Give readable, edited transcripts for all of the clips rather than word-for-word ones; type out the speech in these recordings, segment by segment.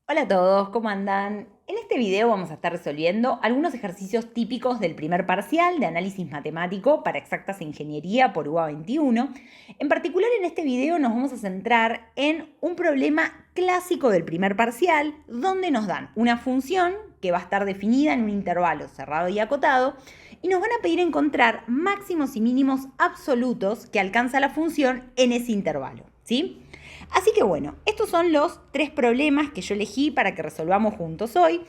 Hola a todos, ¿cómo andan? En este video vamos a estar resolviendo algunos ejercicios típicos del primer parcial de análisis matemático para exactas e ingeniería por UBA 21. En particular en este video nos vamos a centrar en un problema clásico del primer parcial donde nos dan una función que va a estar definida en un intervalo cerrado y acotado y nos van a pedir encontrar máximos y mínimos absolutos que alcanza la función en ese intervalo, ¿sí? Así que bueno, estos son los 3 problemas que yo elegí para que resolvamos juntos hoy.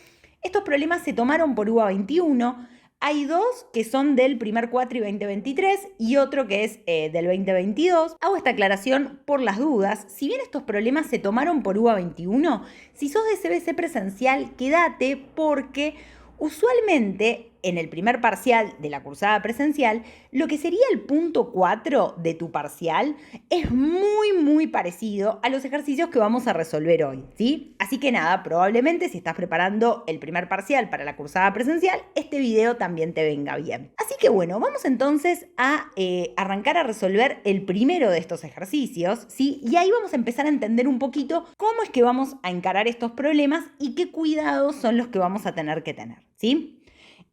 Estos problemas se tomaron por UBA 21. Hay 2 que son del primer cuatri 2023 y otro que es del 2022. Hago esta aclaración por las dudas. Si bien estos problemas se tomaron por UBA 21, si sos de CBC presencial, quédate porque usualmente en el primer parcial de la cursada presencial, lo que sería el punto 4 de tu parcial es muy parecido a los ejercicios que vamos a resolver hoy, ¿sí? Así que nada, probablemente si estás preparando el primer parcial para la cursada presencial, este video también te venga bien. Así que bueno, vamos entonces a arrancar a resolver el primero de estos ejercicios, ¿sí? Y ahí vamos a empezar a entender un poquito cómo es que vamos a encarar estos problemas y qué cuidados son los que vamos a tener que tener, ¿sí?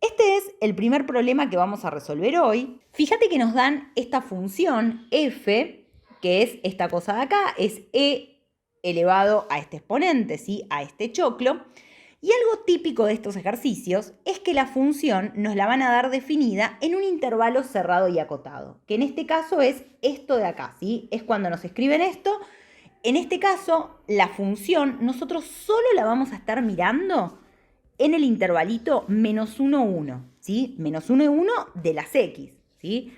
Este es el primer problema que vamos a resolver hoy. Fíjate que nos dan esta función f, que es esta cosa de acá, es e elevado a este exponente, ¿sí? A este choclo. Y algo típico de estos ejercicios es que la función nos la van a dar definida en un intervalo cerrado y acotado, que en este caso es esto de acá, ¿sí? Es cuando nos escriben esto. En este caso, la función nosotros solo la vamos a estar mirando en el intervalito menos 1, 1, ¿sí? Menos 1 y 1 de las x, ¿sí?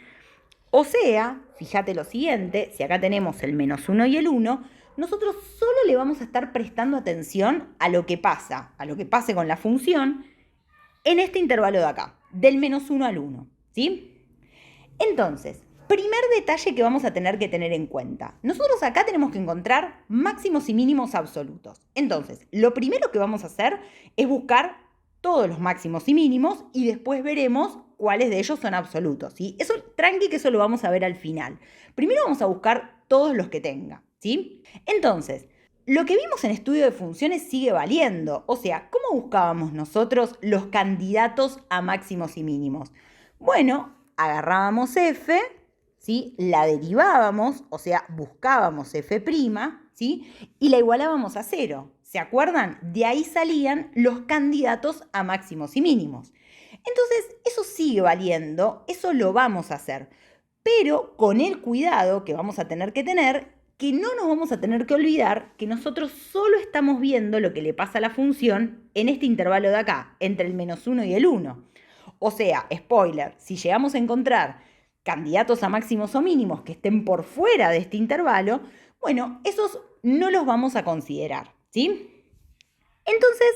O sea, fíjate lo siguiente, si acá tenemos el menos 1 y el 1, nosotros solo le vamos a estar prestando atención a lo que pasa, a lo que pase con la función en este intervalo de acá, del menos 1 al 1, ¿sí? Entonces, primer detalle que vamos a tener en cuenta. Nosotros acá tenemos que encontrar máximos y mínimos absolutos. Entonces, lo primero que vamos a hacer es buscar todos los máximos y mínimos y después veremos cuáles de ellos son absolutos, ¿sí? Eso, tranqui, que eso lo vamos a ver al final. Primero vamos a buscar todos los que tenga, ¿sí? Entonces, lo que vimos en estudio de funciones sigue valiendo. O sea, ¿cómo buscábamos nosotros los candidatos a máximos y mínimos? Bueno, agarrábamos f, ¿sí? La derivábamos, o sea, buscábamos f', ¿sí? Y la igualábamos a 0. ¿Se acuerdan? De ahí salían los candidatos a máximos y mínimos. Entonces, eso sigue valiendo, eso lo vamos a hacer, pero con el cuidado que vamos a tener que no nos vamos a tener que olvidar que nosotros solo estamos viendo lo que le pasa a la función en este intervalo de acá, entre el menos 1 y el 1. O sea, spoiler, si llegamos a encontrar candidatos a máximos o mínimos que estén por fuera de este intervalo, bueno, esos no los vamos a considerar, ¿sí? Entonces,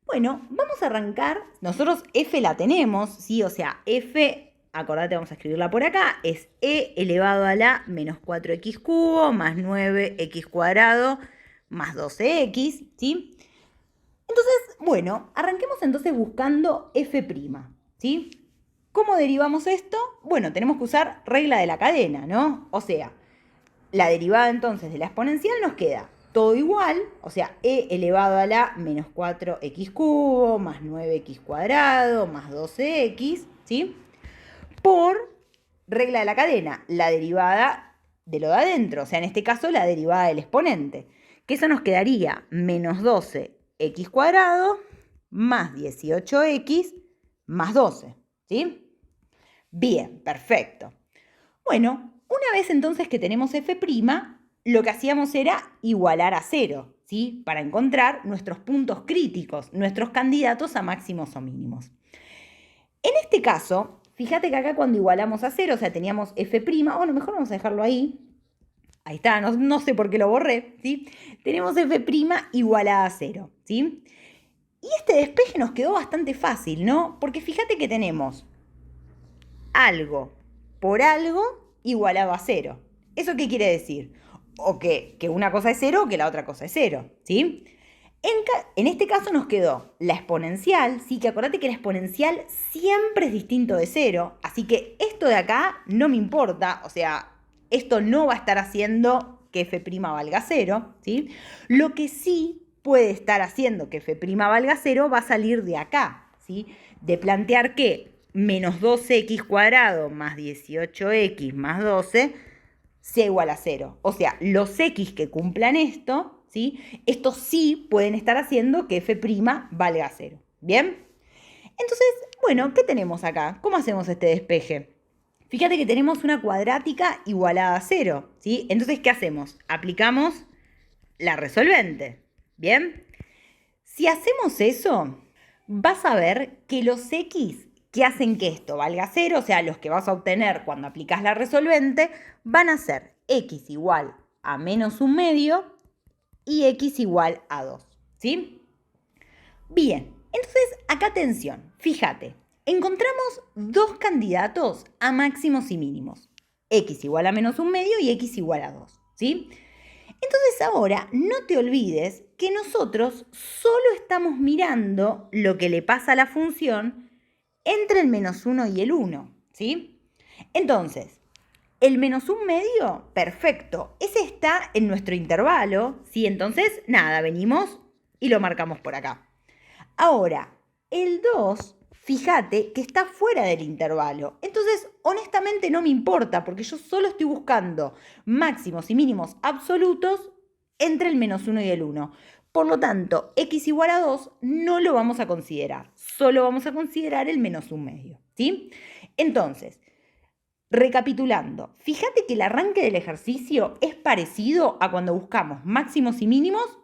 bueno, vamos a arrancar. Nosotros f la tenemos, ¿sí? O sea, f, acordate, vamos a escribirla por acá, es e elevado a la menos 4x cubo más 9x cuadrado más 12x, ¿sí? Entonces, bueno, arranquemos entonces buscando f', ¿sí? ¿Cómo derivamos esto? Bueno, tenemos que usar regla de la cadena, ¿no? O sea, la derivada entonces de la exponencial nos queda todo igual, o sea, e elevado a la menos 4x cubo más 9x cuadrado más 12x, ¿sí? Por regla de la cadena, la derivada de lo de adentro, o sea, en este caso la derivada del exponente, que eso nos quedaría menos 12x cuadrado más 18x más 12, ¿sí? Bien, perfecto. Bueno, una vez entonces que tenemos f', lo que hacíamos era igualar a 0, ¿sí? Para encontrar nuestros puntos críticos, nuestros candidatos a máximos o mínimos. En este caso, fíjate que acá cuando igualamos a 0, o sea, teníamos f', bueno, mejor vamos a dejarlo ahí. Ahí está, no sé por qué lo borré, ¿sí? Tenemos f' igualada a 0, ¿sí? Y este despeje nos quedó bastante fácil, ¿no? Porque fíjate que tenemos algo por algo igualado a 0. ¿Eso qué quiere decir? O que una cosa es 0 o que la otra cosa es 0, ¿sí? En este caso nos quedó la exponencial, sí, que acordate que la exponencial siempre es distinto de 0, así que esto de acá no me importa, o sea, esto no va a estar haciendo que f' valga 0, ¿sí? Lo que sí puede estar haciendo que f' valga 0 va a salir de acá, ¿sí? De plantear que menos 2x cuadrado más 18x más 12 sea igual a 0. O sea, los x que cumplan esto, ¿sí? Estos sí pueden estar haciendo que f' valga 0. ¿Bien? Entonces, bueno, ¿qué tenemos acá? ¿Cómo hacemos este despeje? Fíjate que tenemos una cuadrática igualada a 0, ¿sí? Entonces, ¿qué hacemos? Aplicamos la resolvente, ¿bien? Si hacemos eso, vas a ver que los x que hacen que esto valga 0, o sea, los que vas a obtener cuando aplicas la resolvente, van a ser x igual a menos un medio y x igual a 2, ¿sí? Bien, entonces acá atención, fíjate, encontramos dos candidatos a máximos y mínimos, x igual a menos un medio y x igual a 2, ¿sí? Entonces ahora no te olvides que nosotros solo estamos mirando lo que le pasa a la función entre el menos 1 y el 1, ¿sí? Entonces, el menos un medio, perfecto, ese está en nuestro intervalo, ¿sí? Entonces, nada, venimos y lo marcamos por acá. Ahora, el 2, fíjate que está fuera del intervalo. Entonces, honestamente no me importa porque yo solo estoy buscando máximos y mínimos absolutos entre el menos 1 y el 1. Por lo tanto, x igual a 2 no lo vamos a considerar. Solo vamos a considerar el menos un medio, ¿sí? Entonces, recapitulando, fíjate que el arranque del ejercicio es parecido a cuando buscamos máximos y mínimos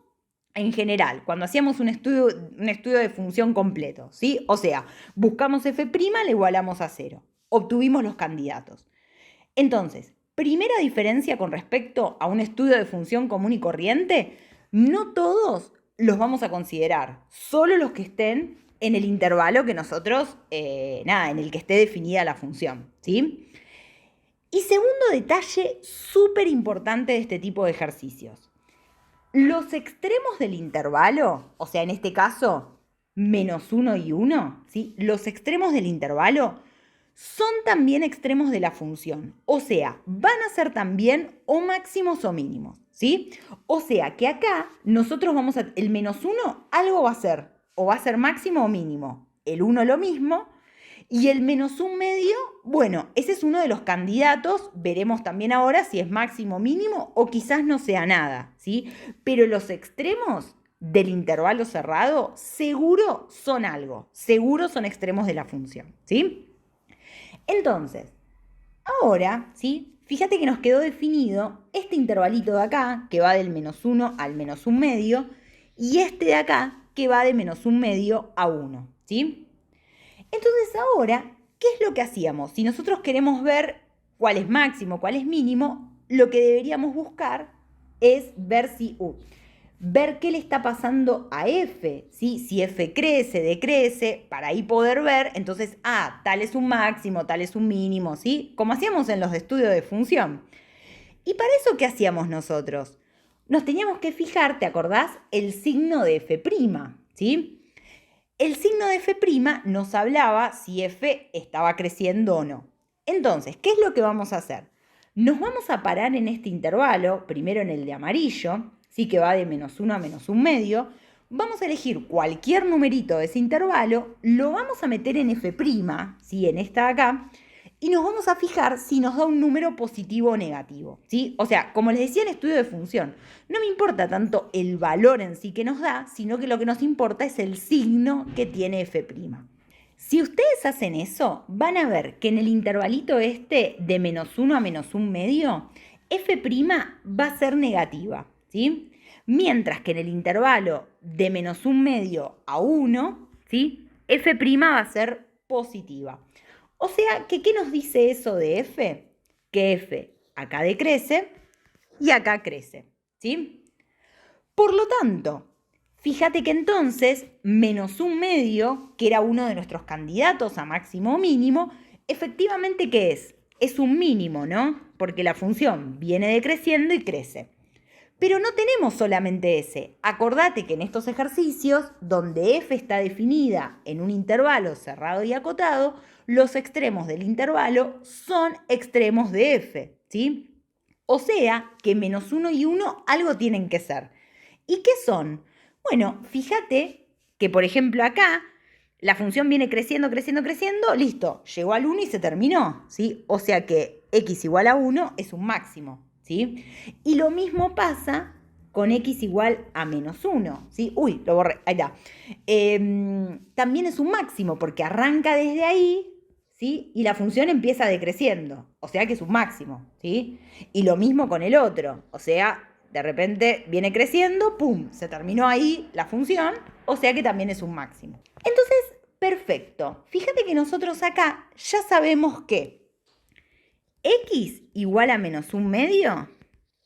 en general, cuando hacíamos un estudio de función completo, ¿sí? O sea, buscamos f', le igualamos a 0. Obtuvimos los candidatos. Entonces, primera diferencia con respecto a un estudio de función común y corriente, no todos los vamos a considerar, solo los que estén en el intervalo que nosotros, en el que esté definida la función, ¿sí? Y segundo detalle súper importante de este tipo de ejercicios. Los extremos del intervalo, o sea, en este caso, menos 1 y 1, ¿sí? Los extremos del intervalo son también extremos de la función. O sea, van a ser también o máximos o mínimos, ¿sí? O sea, que acá nosotros vamos a... El menos 1 algo va a ser, o va a ser máximo o mínimo. El 1 lo mismo. Y el menos un medio, bueno, ese es uno de los candidatos, veremos también ahora si es máximo o mínimo o quizás no sea nada, ¿sí? Pero los extremos del intervalo cerrado seguro son algo, seguro son extremos de la función, ¿sí? Entonces, ahora, ¿sí? Fíjate que nos quedó definido este intervalito de acá, que va del menos 1 al menos un medio, y este de acá, que va de menos un medio a 1, ¿sí? Entonces ahora, ¿qué es lo que hacíamos? Si nosotros queremos ver cuál es máximo, cuál es mínimo, lo que deberíamos buscar es ver ver qué le está pasando a f, ¿sí? Si f crece, decrece, para ahí poder ver, entonces, tal es un máximo, tal es un mínimo, ¿sí? Como hacíamos en los estudios de función. ¿Y para eso qué hacíamos nosotros? Nos teníamos que fijar, ¿te acordás? El signo de f', ¿sí? El signo de f' nos hablaba si f estaba creciendo o no. Entonces, ¿qué es lo que vamos a hacer? Nos vamos a parar en este intervalo, primero en el de amarillo, ¿sí? Que va de menos 1 a menos un medio. Vamos a elegir cualquier numerito de ese intervalo, lo vamos a meter en f', ¿sí? En esta de acá, y nos vamos a fijar si nos da un número positivo o negativo, ¿sí? O sea, como les decía en estudio de función, no me importa tanto el valor en sí que nos da, sino que lo que nos importa es el signo que tiene f'. Si ustedes hacen eso, van a ver que en el intervalito este de menos 1 a menos un medio, f' va a ser negativa, ¿sí? Mientras que en el intervalo de menos un medio a 1, ¿sí? f' va a ser positiva. O sea, que ¿qué nos dice eso de f? Que f acá decrece y acá crece, ¿sí? Por lo tanto, fíjate que entonces menos un medio, que era uno de nuestros candidatos a máximo o mínimo, efectivamente ¿qué es? Es un mínimo, ¿no? Porque la función viene decreciendo y crece. Pero no tenemos solamente ese. Acordate que en estos ejercicios, donde f está definida en un intervalo cerrado y acotado, los extremos del intervalo son extremos de f, ¿sí? O sea que menos 1 y 1 algo tienen que ser. ¿Y qué son? Bueno, fíjate que, por ejemplo, acá la función viene creciendo, creciendo, creciendo, listo, llegó al 1 y se terminó, ¿sí? O sea que x igual a 1 es un máximo, ¿sí? Y lo mismo pasa con x igual a menos 1, ¿sí? Uy, lo borré, ahí está. También es un máximo porque arranca desde ahí, ¿sí? Y la función empieza decreciendo, o sea que es un máximo, ¿sí? Y lo mismo con el otro, o sea, de repente viene creciendo, ¡pum!, se terminó ahí la función, o sea que también es un máximo. Entonces, perfecto. Fíjate que nosotros acá ya sabemos que x igual a menos un medio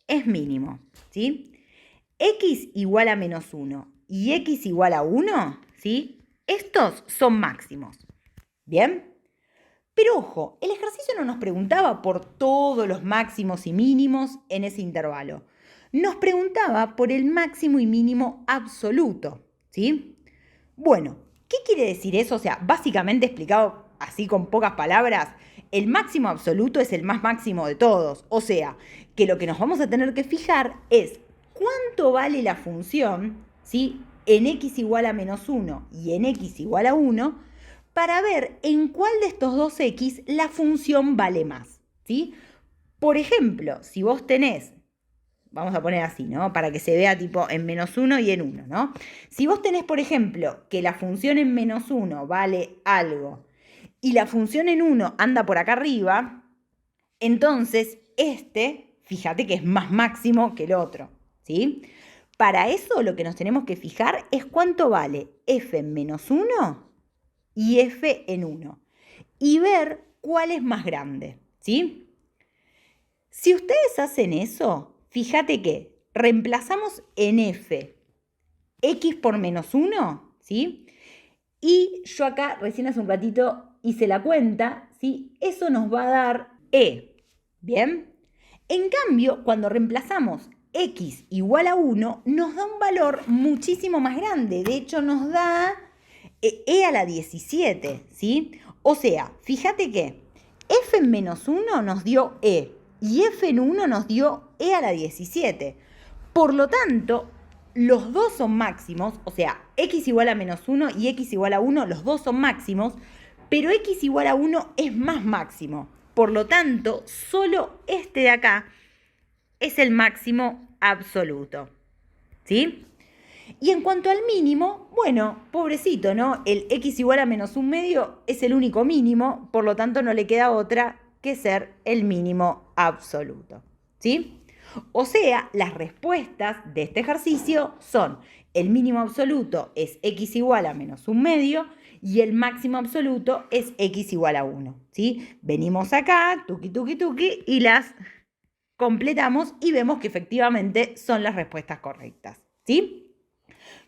es mínimo, ¿sí? X igual a menos 1 y x igual a 1, ¿sí? Estos son máximos. ¿Bien? Pero ojo, el ejercicio no nos preguntaba por todos los máximos y mínimos en ese intervalo. Nos preguntaba por el máximo y mínimo absoluto, ¿sí? Bueno, ¿qué quiere decir eso? O sea, básicamente explicado así con pocas palabras, el máximo absoluto es el más máximo de todos. O sea, que lo que nos vamos a tener que fijar es cuánto vale la función, ¿sí?, en x igual a menos 1 y en x igual a 1, para ver en cuál de estos dos x la función vale más, ¿sí? Por ejemplo, si vos tenés, vamos a poner así, ¿no?, para que se vea tipo en menos 1 y en 1, ¿no? Si vos tenés, por ejemplo, que la función en menos 1 vale algo y la función en 1 anda por acá arriba, entonces fíjate que es más máximo que el otro, ¿sí? Para eso lo que nos tenemos que fijar es cuánto vale f en menos 1 y f en 1 y ver cuál es más grande, ¿sí? Si ustedes hacen eso, fíjate que reemplazamos en f x por menos 1, ¿sí? Y yo acá recién hace un ratito hice la cuenta, ¿sí? Eso nos va a dar e, ¿bien? En cambio, cuando reemplazamos x igual a 1, nos da un valor muchísimo más grande. De hecho, nos da e a la 17, ¿sí? O sea, fíjate que f en menos 1 nos dio e y f en 1 nos dio e a la 17. Por lo tanto, los dos son máximos, o sea, x igual a menos 1 y x igual a 1, los dos son máximos, pero x igual a 1 es más máximo. Por lo tanto, solo este de acá es el máximo absoluto, ¿sí? Y en cuanto al mínimo, bueno, pobrecito, ¿no? El x igual a menos un medio es el único mínimo, por lo tanto no le queda otra que ser el mínimo absoluto, ¿sí? O sea, las respuestas de este ejercicio son: el mínimo absoluto es x igual a menos un medio y el máximo absoluto es x igual a 1, ¿sí? Venimos acá, tuqui, tuqui, tuqui, y las completamos y vemos que efectivamente son las respuestas correctas, ¿sí?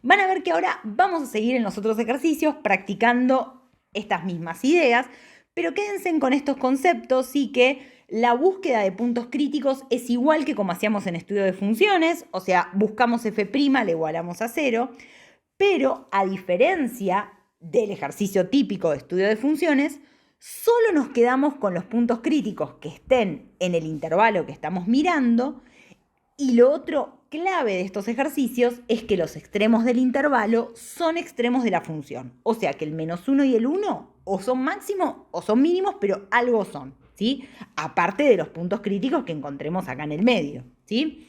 Van a ver que ahora vamos a seguir en los otros ejercicios practicando estas mismas ideas, pero quédense con estos conceptos, sí, que la búsqueda de puntos críticos es igual que como hacíamos en estudio de funciones, o sea, buscamos f', le igualamos a 0, pero a diferencia del ejercicio típico de estudio de funciones, solo nos quedamos con los puntos críticos que estén en el intervalo que estamos mirando. Y lo otro clave de estos ejercicios es que los extremos del intervalo son extremos de la función. O sea que el menos 1 y el 1 o son máximos o son mínimos, pero algo son, ¿sí? Aparte de los puntos críticos que encontremos acá en el medio, ¿sí?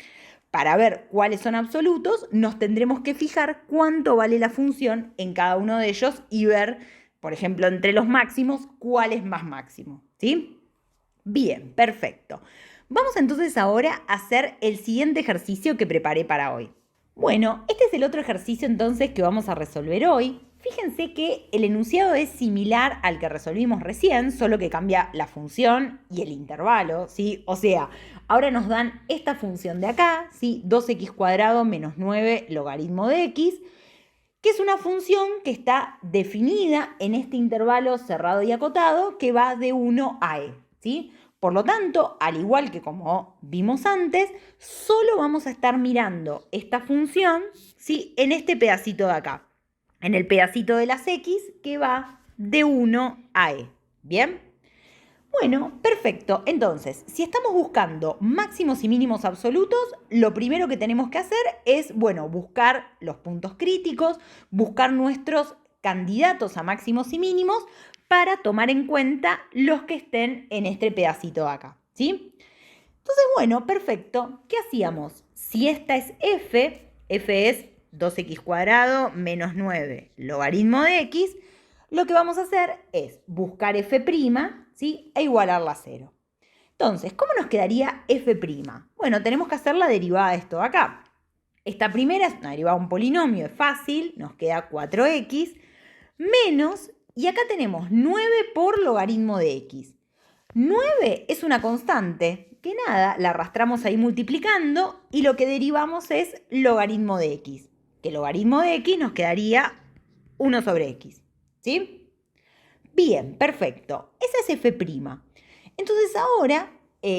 Para ver cuáles son absolutos, nos tendremos que fijar cuánto vale la función en cada uno de ellos y ver, por ejemplo, entre los máximos, cuál es más máximo, ¿sí? Bien, perfecto. Vamos entonces ahora a hacer el siguiente ejercicio que preparé para hoy. Bueno, este es el otro ejercicio entonces que vamos a resolver hoy. Fíjense que el enunciado es similar al que resolvimos recién, solo que cambia la función y el intervalo, ¿sí? O sea, ahora nos dan esta función de acá, ¿sí? 2x² menos 9 logaritmo de x, que es una función que está definida en este intervalo cerrado y acotado que va de 1 a e, ¿sí? Por lo tanto, al igual que como vimos antes, solo vamos a estar mirando esta función, ¿sí?, en este pedacito de acá, en el pedacito de las x que va de 1 a e. ¿Bien? Bueno, perfecto. Entonces, si estamos buscando máximos y mínimos absolutos, lo primero que tenemos que hacer es, bueno, buscar los puntos críticos, buscar nuestros candidatos a máximos y mínimos para tomar en cuenta los que estén en este pedacito de acá, ¿sí? Entonces, bueno, perfecto. ¿Qué hacíamos? Si esta es f es 2x² menos 9 logaritmo de x, lo que vamos a hacer es buscar f', ¿sí? E igualarla a 0. Entonces, ¿cómo nos quedaría f'? Bueno, tenemos que hacer la derivada de esto de acá. Esta primera es una derivada de un polinomio, es fácil, nos queda 4x menos, y acá tenemos 9 por logaritmo de x. 9 es una constante, que nada, la arrastramos ahí multiplicando y lo que derivamos es logaritmo de x. Que logaritmo de x nos quedaría 1 sobre x, ¿sí? Bien, perfecto. Esa es f'. Entonces ahora,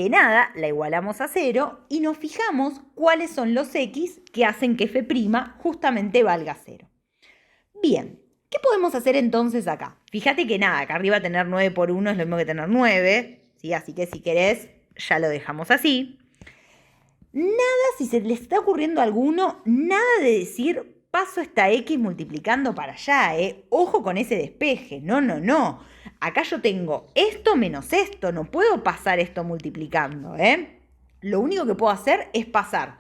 nada, la igualamos a 0 y nos fijamos cuáles son los x que hacen que f' justamente valga 0. Bien, ¿qué podemos hacer entonces acá? Fíjate que nada, acá arriba tener 9 por 1 es lo mismo que tener 9, ¿sí? Así que si querés, ya lo dejamos así. Nada, si se les está ocurriendo a alguno, nada de decir paso esta x multiplicando para allá, ¿eh? Ojo con ese despeje, no. Acá yo tengo esto menos esto, no puedo pasar esto multiplicando, ¿eh? Lo único que puedo hacer es pasar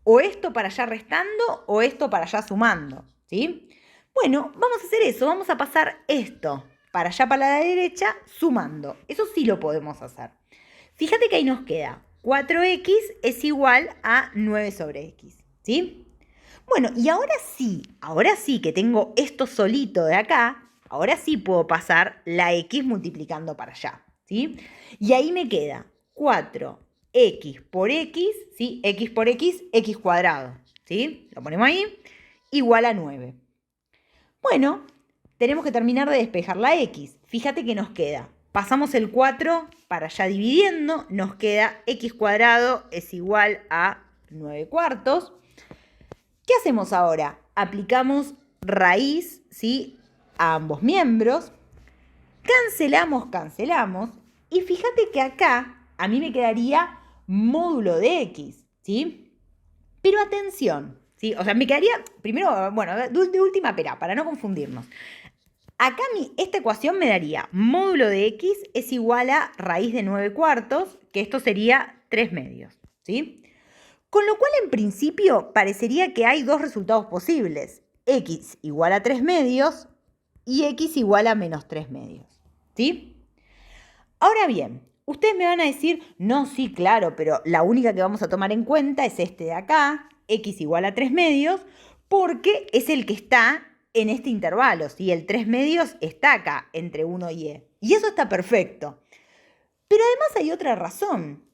o esto para allá restando o esto para allá sumando, ¿sí? Bueno, vamos a hacer eso, vamos a pasar esto para allá para la derecha sumando. Eso sí lo podemos hacer. Fíjate que ahí nos queda 4x es igual a 9 sobre x, ¿sí? Bueno, y ahora sí que tengo esto solito de acá, ahora sí puedo pasar la x multiplicando para allá, ¿sí? Y ahí me queda 4x por x, ¿sí? X por x, x cuadrado, ¿sí? Lo ponemos ahí, igual a 9. Bueno, tenemos que terminar de despejar la x. Fíjate que nos queda. Pasamos el 4 para allá dividiendo, nos queda x cuadrado es igual a 9 cuartos. ¿Qué hacemos ahora? Aplicamos raíz, ¿sí? A ambos miembros. Cancelamos. Y fíjate que acá a mí me quedaría módulo de x, ¿sí? Pero atención, ¿sí? O sea, me quedaría, primero, bueno, de última pera, para no confundirnos. Acá esta ecuación me daría módulo de x es igual a raíz de 9 cuartos, que esto sería 3 medios, ¿sí? Con lo cual, en principio, parecería que hay dos resultados posibles. X igual a 3 medios y x igual a menos 3 medios, ¿sí? Ahora bien, ustedes me van a decir, no, sí, claro, pero la única que vamos a tomar en cuenta es este de acá, x igual a 3 medios, porque es el que está en este intervalo, ¿sí? El 3 medios está acá, entre 1 y e. Y eso está perfecto. Pero además hay otra razón.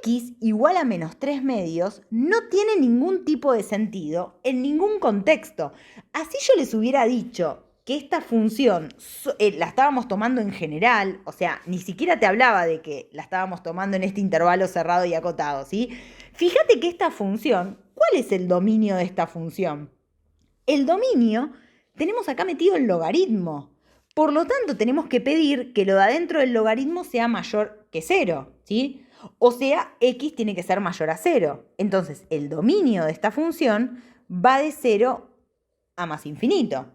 X igual a menos 3 medios no tiene ningún tipo de sentido en ningún contexto. Así yo les hubiera dicho que esta función la estábamos tomando en general, o sea, ni siquiera te hablaba de que la estábamos tomando en este intervalo cerrado y acotado, ¿sí? Fíjate que esta función, ¿cuál es el dominio de esta función? El dominio, tenemos acá metido el logaritmo. Por lo tanto, tenemos que pedir que lo de adentro del logaritmo sea mayor que 0, ¿sí? O sea, x tiene que ser mayor a 0. Entonces, el dominio de esta función va de 0 a más infinito.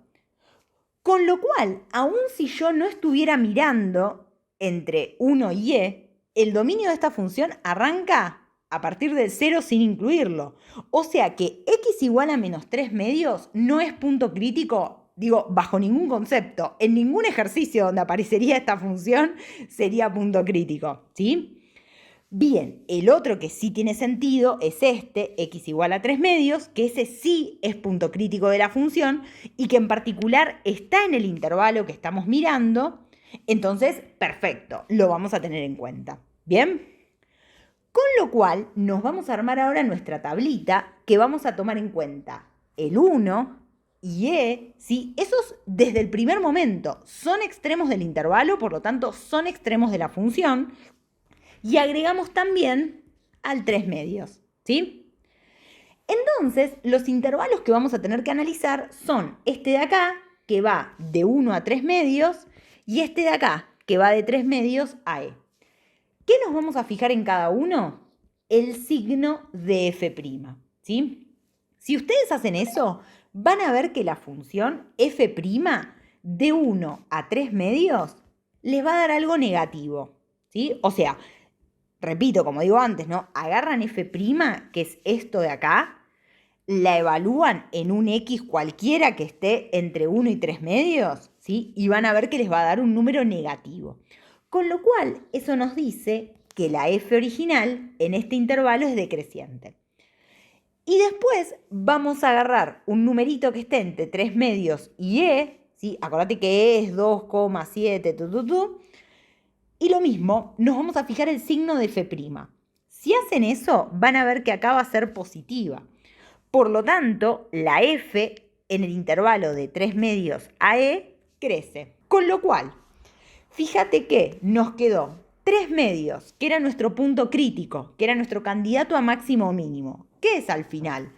Con lo cual, aun si yo no estuviera mirando entre 1 y e, el dominio de esta función arranca a partir del 0 sin incluirlo. O sea que x igual a menos 3 medios no es punto crítico, digo, bajo ningún concepto. En ningún ejercicio donde aparecería esta función sería punto crítico, ¿sí? Bien, el otro que sí tiene sentido es este, x igual a 3 medios, que ese sí es punto crítico de la función y que en particular está en el intervalo que estamos mirando. Entonces, perfecto, lo vamos a tener en cuenta. ¿Bien? Con lo cual, nos vamos a armar ahora nuestra tablita que vamos a tomar en cuenta el 1 y e, ¿sí? Esos desde el primer momento son extremos del intervalo, por lo tanto son extremos de la función. Y agregamos también al 3 medios, ¿sí? Entonces, los intervalos que vamos a tener que analizar son este de acá, que va de 1 a 3 medios, y este de acá, que va de 3 medios a E. ¿Qué nos vamos a fijar en cada uno? El signo de f', ¿sí? Si ustedes hacen eso, van a ver que la función f' de 1 a 3 medios les va a dar algo negativo, ¿sí? O sea, repito, como digo antes, ¿no? Agarran f', que es esto de acá, la evalúan en un x cualquiera que esté entre 1 y 3 medios, ¿sí? Y van a ver que les va a dar un número negativo. Con lo cual, eso nos dice que la f original en este intervalo es decreciente. Y después vamos a agarrar un numerito que esté entre 3 medios y e, ¿sí? Acordate que e es 2,7, y lo mismo, nos vamos a fijar el signo de f'. Si hacen eso, van a ver que acá va a ser positiva. Por lo tanto, la f en el intervalo de 3 medios a e crece. Con lo cual, fíjate que nos quedó 3 medios, que era nuestro punto crítico, que era nuestro candidato a máximo o mínimo. ¿Qué es al final?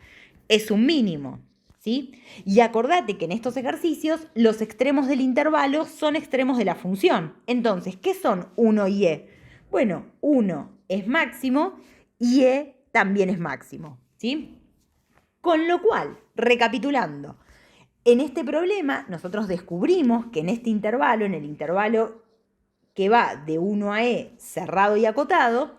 Es un mínimo, ¿sí? Y acordate que en estos ejercicios los extremos del intervalo son extremos de la función. Entonces, ¿qué son 1 y e? Bueno, 1 es máximo y e también es máximo, ¿sí? Con lo cual, recapitulando, en este problema nosotros descubrimos que en este intervalo, en el intervalo que va de 1 a e cerrado y acotado,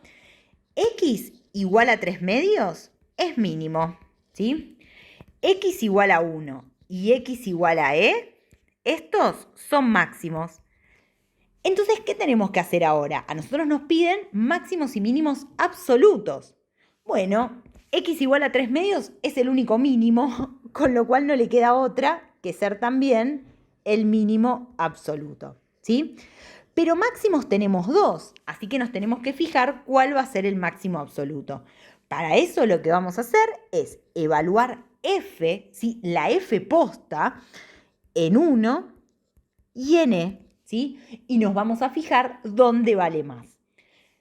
x igual a 3 medios es mínimo, ¿sí? X igual a 1 y x igual a e, estos son máximos. Entonces, ¿qué tenemos que hacer ahora? A nosotros nos piden máximos y mínimos absolutos. Bueno, x igual a 3 medios es el único mínimo, con lo cual no le queda otra que ser también el mínimo absoluto, ¿sí? Pero máximos tenemos 2, así que nos tenemos que fijar cuál va a ser el máximo absoluto. Para eso lo que vamos a hacer es evaluar f, ¿sí? La f posta en 1 y en e, ¿sí? Y nos vamos a fijar dónde vale más.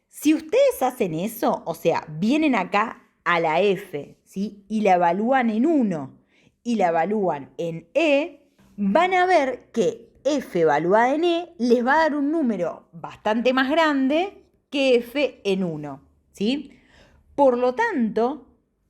Si ustedes hacen eso, o sea, vienen acá a la f, ¿sí? Y la evalúan en 1 y la evalúan en e, van a ver que f evaluada en e les va a dar un número bastante más grande que f en 1, ¿sí? Por lo tanto,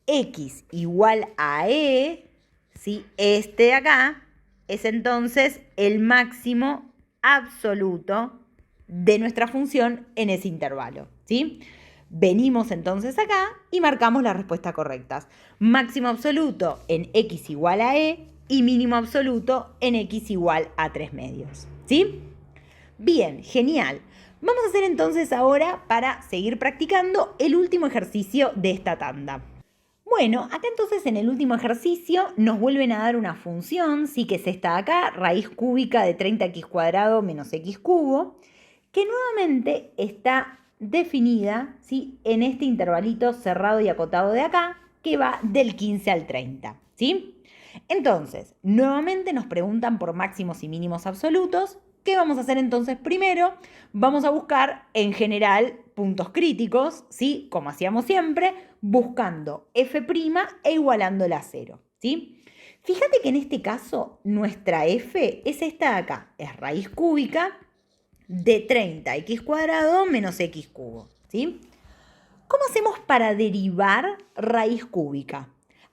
x igual a e, ¿sí? Este de acá es entonces el máximo absoluto de nuestra función en ese intervalo, ¿sí? Venimos entonces acá y marcamos las respuestas correctas. Máximo absoluto en x igual a e y mínimo absoluto en x igual a 3 medios, ¿sí? Bien, genial. Vamos a hacer entonces ahora, para seguir practicando, el último ejercicio de esta tanda. Bueno, acá entonces en el último ejercicio nos vuelven a dar una función, sí, que es esta de acá, raíz cúbica de 30x² menos x cubo, que nuevamente está definida, ¿sí? En este intervalito cerrado y acotado de acá, que va del 15 al 30, ¿sí? Entonces, nuevamente nos preguntan por máximos y mínimos absolutos. ¿Qué vamos a hacer entonces primero? Vamos a buscar en general puntos críticos, ¿sí? Como hacíamos siempre, buscando f' e igualándola a 0, ¿sí? Fíjate que en este caso nuestra f es esta de acá, es raíz cúbica de 30x² menos x cubo, ¿sí? ¿Cómo hacemos para derivar raíz cúbica?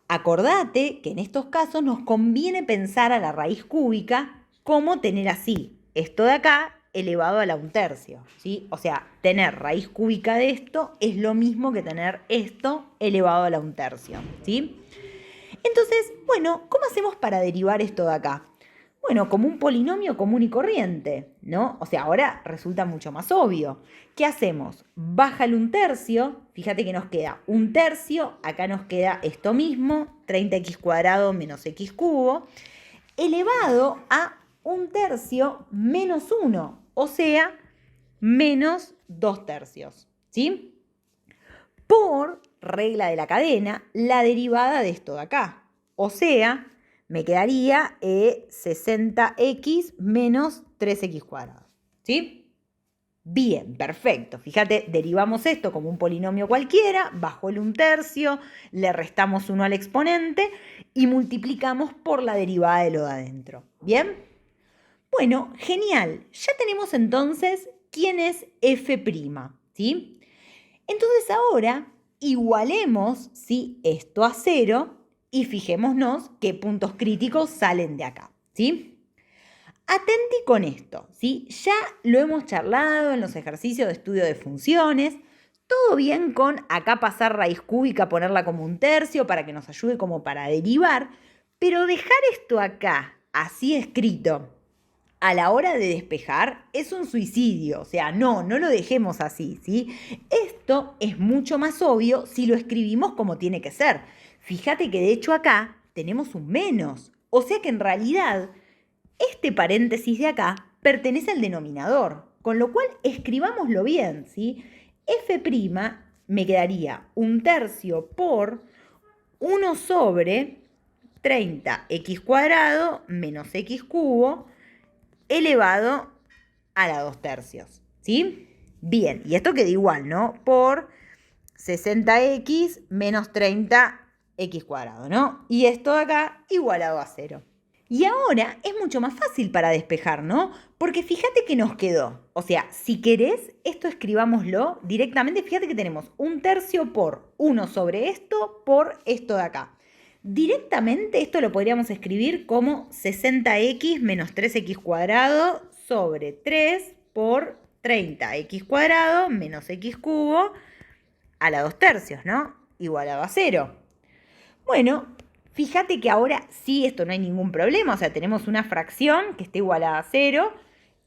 Acordate que en estos casos nos conviene pensar a la raíz cúbica como tener así, esto de acá elevado a la 1/3, ¿sí? O sea, tener raíz cúbica de esto es lo mismo que tener esto elevado a la 1/3, ¿sí? Entonces, bueno, ¿cómo hacemos para derivar esto de acá? Bueno, como un polinomio común y corriente, ¿no? O sea, ahora resulta mucho más obvio. ¿Qué hacemos? Bájale 1/3, fíjate que nos queda 1/3, acá nos queda esto mismo, 30x² menos x cubo, elevado a 1/3 menos 1, o sea, menos 2/3, ¿sí? Por regla de la cadena, la derivada de esto de acá, o sea, me quedaría 60x menos 3x², ¿sí? Bien, perfecto. Fíjate, derivamos esto como un polinomio cualquiera, bajo el 1/3, le restamos 1 al exponente y multiplicamos por la derivada de lo de adentro. ¿Bien? Bueno, genial. Ya tenemos entonces quién es f', ¿sí? Entonces ahora igualemos, ¿sí?, esto a 0 y fijémonos qué puntos críticos salen de acá, ¿sí? Atenti con esto, ¿sí? Ya lo hemos charlado en los ejercicios de estudio de funciones. Todo bien con acá pasar raíz cúbica, ponerla como un tercio para que nos ayude como para derivar, pero dejar esto acá, así escrito, a la hora de despejar es un suicidio. O sea, no lo dejemos así, ¿sí? Esto es mucho más obvio si lo escribimos como tiene que ser. Fíjate que de hecho acá tenemos un menos. O sea que en realidad este paréntesis de acá pertenece al denominador, con lo cual escribámoslo bien, ¿sí? F' me quedaría un tercio por 1 sobre 30x² menos x cubo elevado a la 2 tercios, ¿sí? Bien, y esto queda igual, ¿no? Por 60x menos 30x², ¿no? Y esto de acá igualado a 0. Y ahora es mucho más fácil para despejar, ¿no? Porque fíjate que nos quedó. O sea, si querés, esto escribámoslo directamente. Fíjate que tenemos un tercio por 1 sobre esto por esto de acá. Directamente esto lo podríamos escribir como 60x menos 3x² sobre 3 por 30x² menos x cubo a la 2 tercios, ¿no? Igualado a 0. Bueno, fíjate que ahora sí esto no hay ningún problema, o sea, tenemos una fracción que está igualada a 0.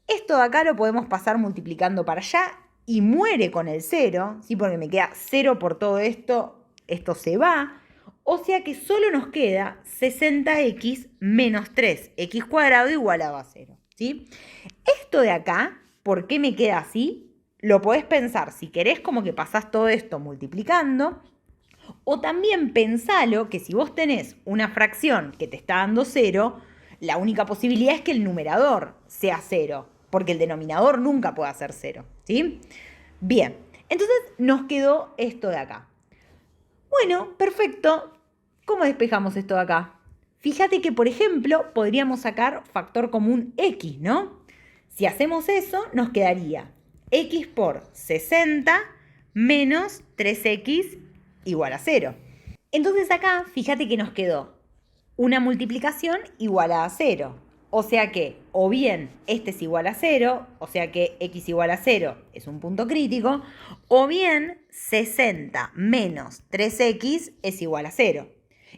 Esto de acá lo podemos pasar multiplicando para allá y muere con el 0, ¿sí? Porque me queda 0 por todo esto, esto se va. O sea que solo nos queda 60x menos 3x² igualado a 0, ¿sí? Esto de acá, ¿por qué me queda así? Lo podés pensar, si querés, como que pasás todo esto multiplicando. O también pensalo que si vos tenés una fracción que te está dando 0, la única posibilidad es que el numerador sea 0, porque el denominador nunca puede ser 0, ¿sí? Bien, entonces nos quedó esto de acá. Bueno, perfecto. ¿Cómo despejamos esto de acá? Fíjate que, por ejemplo, podríamos sacar factor común x, ¿no? Si hacemos eso, nos quedaría x por 60 menos 3x igual a 0. Entonces acá, fíjate que nos quedó una multiplicación igual a 0. O sea que, o bien este es igual a 0, o sea que x igual a 0 es un punto crítico, o bien 60 menos 3x es igual a 0.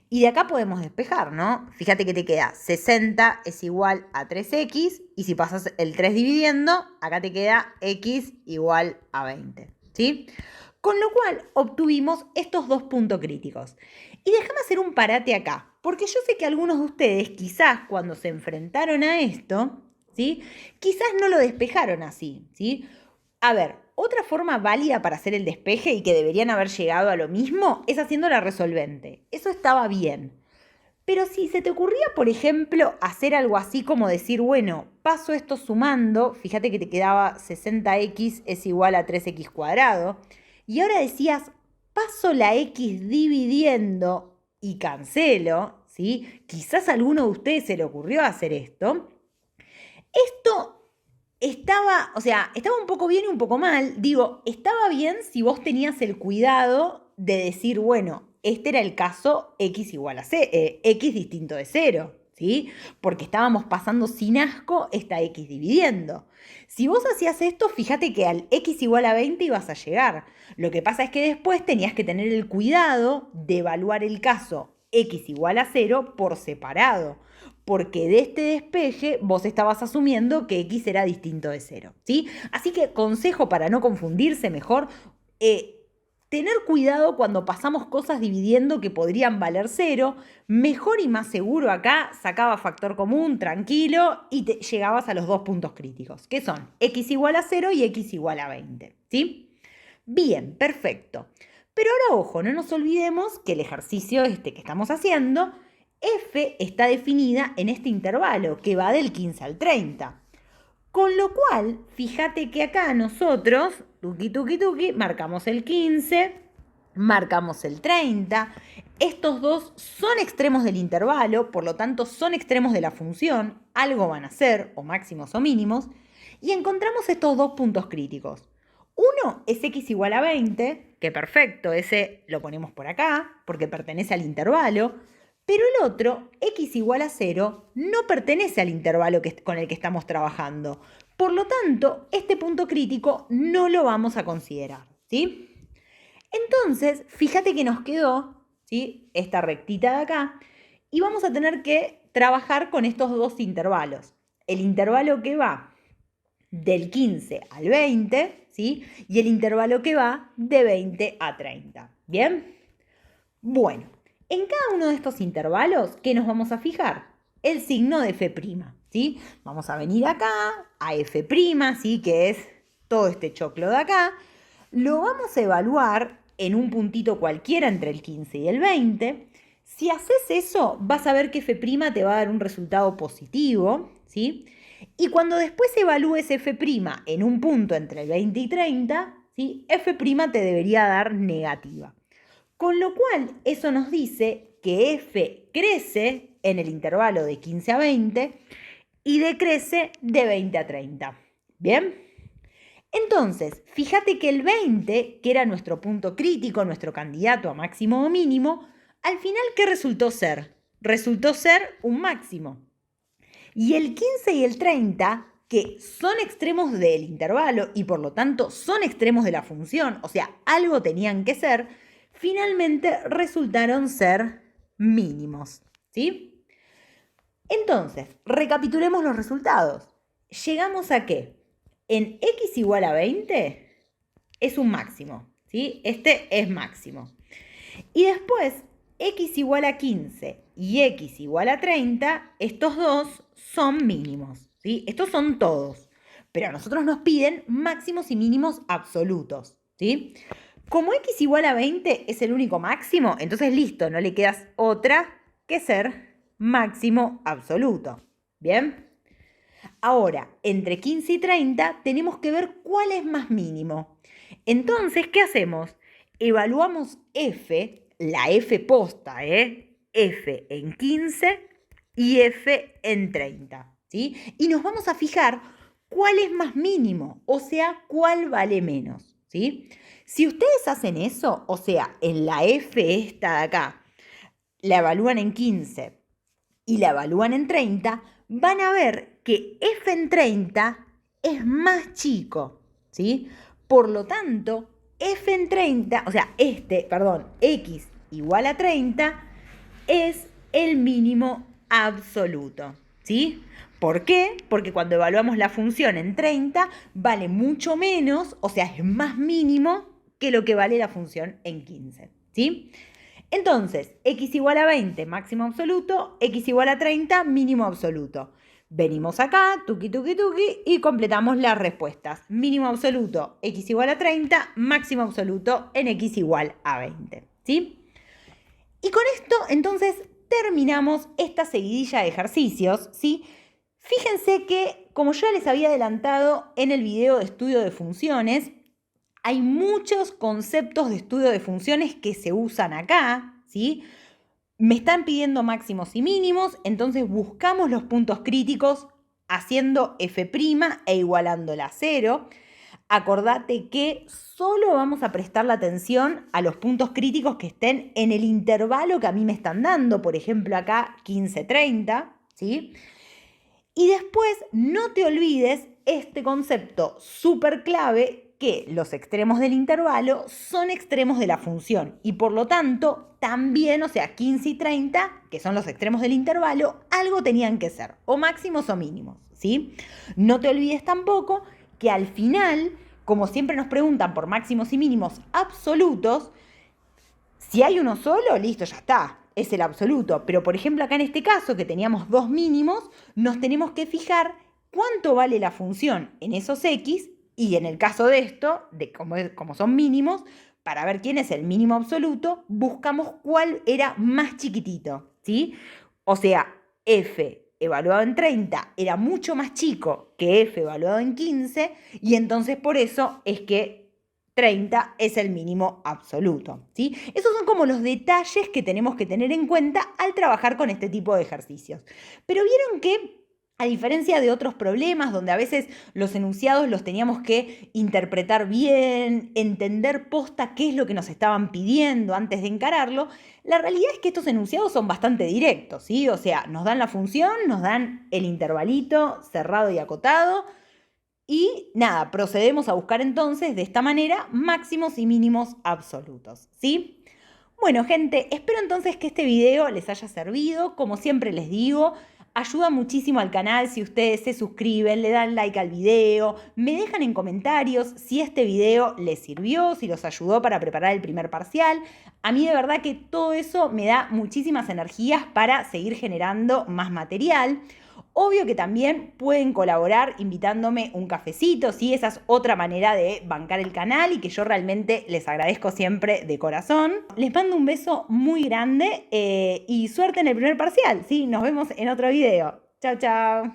Y de acá podemos despejar, ¿no? Fíjate que te queda 60 es igual a 3x, y si pasas el 3 dividiendo, acá te queda x igual a 20, ¿sí? Con lo cual obtuvimos estos dos puntos críticos. Y déjame hacer un parate acá, porque yo sé que algunos de ustedes quizás cuando se enfrentaron a esto, ¿sí?, quizás no lo despejaron así, ¿sí? A ver, otra forma válida para hacer el despeje y que deberían haber llegado a lo mismo es haciendo la resolvente. Eso estaba bien. Pero si se te ocurría, por ejemplo, hacer algo así como decir, bueno, paso esto sumando, fíjate que te quedaba 60x es igual a 3x², y ahora decías, paso la x dividiendo y cancelo, ¿sí? Quizás a alguno de ustedes se le ocurrió hacer esto. Esto estaba, o sea, estaba un poco bien y un poco mal. Digo, estaba bien si vos tenías el cuidado de decir, bueno, este era el caso x igual a x distinto de 0, ¿sí? Porque estábamos pasando sin asco esta x dividiendo. Si vos hacías esto, fíjate que al x igual a 20 ibas a llegar. Lo que pasa es que después tenías que tener el cuidado de evaluar el caso x igual a 0 por separado, porque de este despeje vos estabas asumiendo que x era distinto de 0, ¿sí? Así que consejo para no confundirse mejor, tener cuidado cuando pasamos cosas dividiendo que podrían valer 0, mejor y más seguro acá, sacaba factor común, tranquilo, y llegabas a los dos puntos críticos, que son x igual a 0 y x igual a 20, ¿sí? Bien, perfecto. Pero ahora, ojo, no nos olvidemos que el ejercicio que estamos haciendo, f está definida en este intervalo que va del 15 al 30. Con lo cual, fíjate que acá nosotros, tuqui, tuqui, tuqui, marcamos el 15, marcamos el 30. Estos dos son extremos del intervalo, por lo tanto son extremos de la función, algo van a ser, o máximos o mínimos. y encontramos estos dos puntos críticos. Uno es x igual a 20, que perfecto, ese lo ponemos por acá porque pertenece al intervalo, pero el otro, x igual a 0, no pertenece al intervalo con el que estamos trabajando. Por lo tanto, este punto crítico no lo vamos a considerar, ¿sí? Entonces, fíjate que nos quedó, ¿sí?, esta rectita de acá y vamos a tener que trabajar con estos dos intervalos. El intervalo que va del 15 al 20, ¿sí?, y el intervalo que va de 20 a 30. ¿Bien? Bueno, en cada uno de estos intervalos, ¿qué nos vamos a fijar? El signo de f', ¿sí? Vamos a venir acá a f', ¿sí?, que es todo este choclo de acá. Lo vamos a evaluar en un puntito cualquiera entre el 15 y el 20. Si haces eso, vas a ver que f' te va a dar un resultado positivo, ¿sí? Y cuando después evalúes f' en un punto entre el 20 y 30, ¿sí?, f' te debería dar negativa. Con lo cual, eso nos dice que f crece en el intervalo de 15 a 20 y decrece de 20 a 30. ¿Bien? Entonces, fíjate que el 20, que era nuestro punto crítico, nuestro candidato a máximo o mínimo, al final, ¿qué resultó ser? Resultó ser un máximo. Y el 15 y el 30, que son extremos del intervalo y por lo tanto son extremos de la función, o sea, algo tenían que ser, finalmente resultaron ser mínimos, ¿sí? Entonces, recapitulemos los resultados. ¿Llegamos a qué? En x igual a 20 es un máximo, ¿sí? Este es máximo. Y después, x igual a 15 y x igual a 30, estos dos son mínimos, ¿sí? Estos son todos. Pero a nosotros nos piden máximos y mínimos absolutos, ¿sí? Como x igual a 20 es el único máximo, entonces listo, no le queda otra que ser máximo absoluto. ¿Bien? Ahora, entre 15 y 30 tenemos que ver cuál es más mínimo. Entonces, ¿qué hacemos? Evaluamos f, la f posta, f en 15 y f en 30, ¿sí? Y nos vamos a fijar cuál es más mínimo, o sea, cuál vale menos, ¿sí? Si ustedes hacen eso, o sea, en la f esta de acá, la evalúan en 15 y la evalúan en 30, van a ver que f en 30 es más chico, ¿sí? Por lo tanto, f en 30, o sea, x igual a 30 es el mínimo absoluto, ¿sí? ¿Por qué? Porque cuando evaluamos la función en 30, vale mucho menos, o sea, es más mínimo que lo que vale la función en 15, ¿sí? Entonces, x igual a 20, máximo absoluto, x igual a 30, mínimo absoluto. Venimos acá, tuqui, tuqui, tuqui, y completamos las respuestas. Mínimo absoluto, x igual a 30, máximo absoluto en x igual a 20, ¿sí? Y con esto, entonces, terminamos esta seguidilla de ejercicios, ¿sí? Fíjense que, como ya les había adelantado en el video de estudio de funciones, hay muchos conceptos de estudio de funciones que se usan acá, ¿sí? Me están pidiendo máximos y mínimos, entonces buscamos los puntos críticos haciendo f' e igualándola a 0. Acordate que solo vamos a prestar la atención a los puntos críticos que estén en el intervalo que a mí me están dando, por ejemplo acá 15-30, ¿sí? Y después no te olvides este concepto súper clave, que los extremos del intervalo son extremos de la función y por lo tanto también, o sea, 15 y 30, que son los extremos del intervalo, algo tenían que ser, o máximos o mínimos, ¿sí? No te olvides tampoco que al final, como siempre nos preguntan por máximos y mínimos absolutos, si hay uno solo, listo, ya está, es el absoluto. Pero por ejemplo acá en este caso, que teníamos dos mínimos, nos tenemos que fijar cuánto vale la función en esos x, y en el caso de esto, como son mínimos, para ver quién es el mínimo absoluto, buscamos cuál era más chiquitito, ¿sí? O sea, f evaluado en 30 era mucho más chico que f evaluado en 15, y entonces por eso es que 30 es el mínimo absoluto, ¿sí? Esos son como los detalles que tenemos que tener en cuenta al trabajar con este tipo de ejercicios. Pero vieron que A diferencia de otros problemas donde a veces los enunciados los teníamos que interpretar bien, entender posta qué es lo que nos estaban pidiendo antes de encararlo, la realidad es que estos enunciados son bastante directos, ¿sí? O sea, nos dan la función, nos dan el intervalito cerrado y acotado y nada, procedemos a buscar entonces de esta manera máximos y mínimos absolutos, ¿sí? Bueno, gente, espero entonces que este video les haya servido. Como siempre les digo, ayuda muchísimo al canal si ustedes se suscriben, le dan like al video, me dejan en comentarios si este video les sirvió, si los ayudó para preparar el primer parcial. A mí de verdad que todo eso me da muchísimas energías para seguir generando más material. Obvio que también pueden colaborar invitándome un cafecito, ¿sí? Esa es otra manera de bancar el canal y que yo realmente les agradezco siempre de corazón. Les mando un beso muy grande y suerte en el primer parcial, ¿sí? Nos vemos en otro video. Chao, chao.